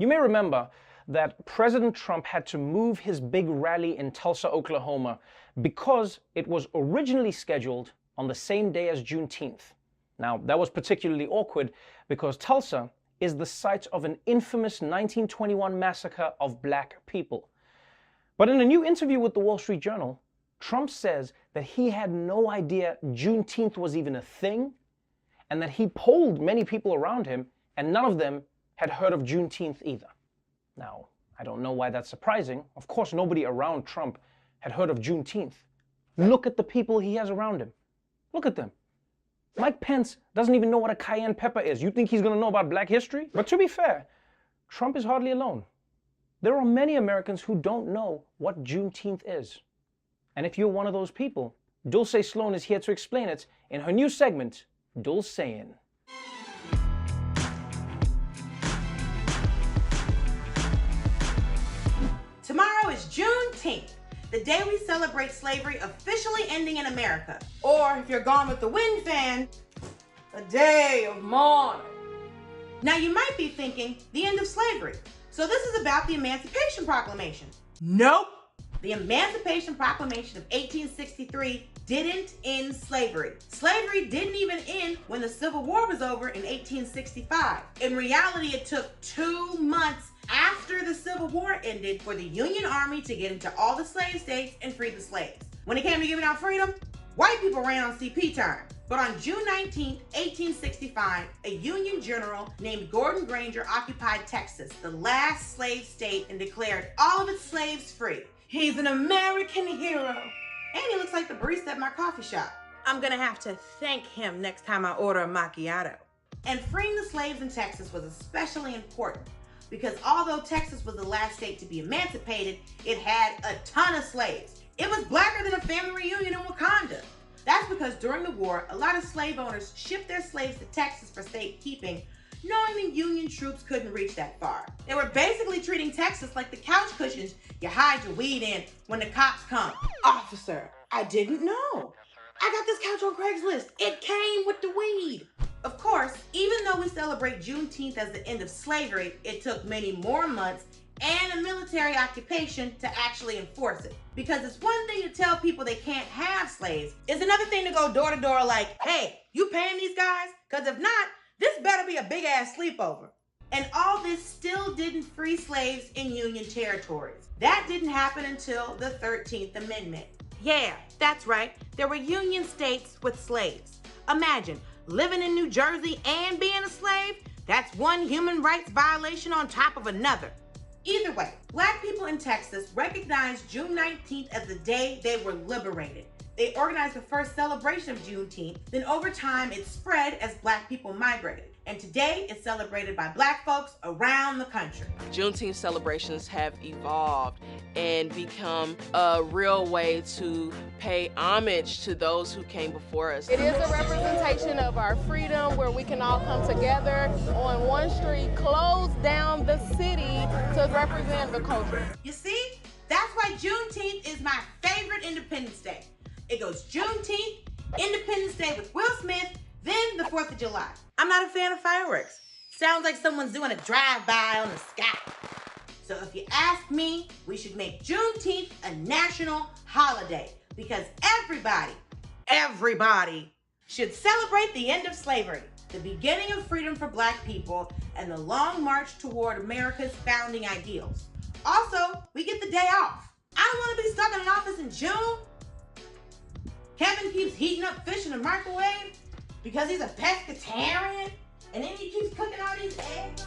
You may remember that President Trump had to move his big rally in Tulsa, Oklahoma, because it was originally scheduled on the same day as Juneteenth. Now, that was particularly awkward because Tulsa is the site of an infamous 1921 massacre of black people. But in a new interview with the Wall Street Journal, Trump says that he had no idea Juneteenth was even a thing, and that he polled many people around him, and none of them had heard of Juneteenth either. Now, I don't know why that's surprising. Of course, nobody around Trump had heard of Juneteenth. Look at the people he has around him. Look at them. Mike Pence doesn't even know what a cayenne pepper is. You think he's going to know about black history? But to be fair, Trump is hardly alone. There are many Americans who don't know what Juneteenth is. And if you're one of those people, Dulcé Sloan is here to explain it in her new segment, Dulcéin. Tomorrow is Juneteenth, the day we celebrate slavery officially ending in America. Or, if you're Gone with the Wind fan, a day of mourning. Now you might be thinking, the end of slavery. So this is about the Emancipation Proclamation. Nope. The Emancipation Proclamation of 1863 didn't end slavery. Slavery didn't even end when the Civil War was over in 1865. In reality, it took 2 months after the Civil War ended for the Union Army to get into all the slave states and free the slaves. When it came to giving out freedom, white people ran on CP time. But on June 19, 1865, a Union general named Gordon Granger occupied Texas, the last slave state, and declared all of its slaves free. He's an American hero. And he looks like the barista at my coffee shop. I'm gonna have to thank him next time I order a macchiato. And freeing the slaves in Texas was especially important because although Texas was the last state to be emancipated, it had a ton of slaves. It was blacker than a family reunion in Wakanda. That's because during the war, a lot of slave owners shipped their slaves to Texas for safekeeping, knowing the Union troops couldn't reach that far. They were basically treating Texas like the couch cushions you hide your weed in when the cops come. Officer, I didn't know. I got this couch on Craigslist. It came with the weed. Of course, even though we celebrate Juneteenth as the end of slavery, it took many more months and a military occupation to actually enforce it. Because it's one thing to tell people they can't have slaves. It's another thing to go door to door like, hey, you paying these guys? Because if not, this better be a big ass sleepover. And all this still didn't free slaves in Union territories. That didn't happen until the 13th Amendment. Yeah, that's right. There were Union states with slaves. Imagine living in New Jersey and being a slave. That's one human rights violation on top of another. Either way, black people in Texas recognized June 19th as the day they were liberated. They organized the first celebration of Juneteenth, then over time it spread as black people migrated. And today it's celebrated by black folks around the country. Juneteenth celebrations have evolved and become a real way to pay homage to those who came before us. It is a representation of our freedom where we can all come together on one street, close down the city to represent the culture. You see, that's why Juneteenth is my favorite Independence Day. It goes Juneteenth, Independence Day with Will Smith, then the 4th of July. I'm not a fan of fireworks. Sounds like someone's doing a drive-by on the sky. So if you ask me, we should make Juneteenth a national holiday because everybody should celebrate the end of slavery, the beginning of freedom for black people, and the long march toward America's founding ideals. Also, we get the day off. I don't want to be stuck in an office in June. Kevin keeps heating up fish in the microwave because he's a pescatarian, and then he keeps cooking all these eggs.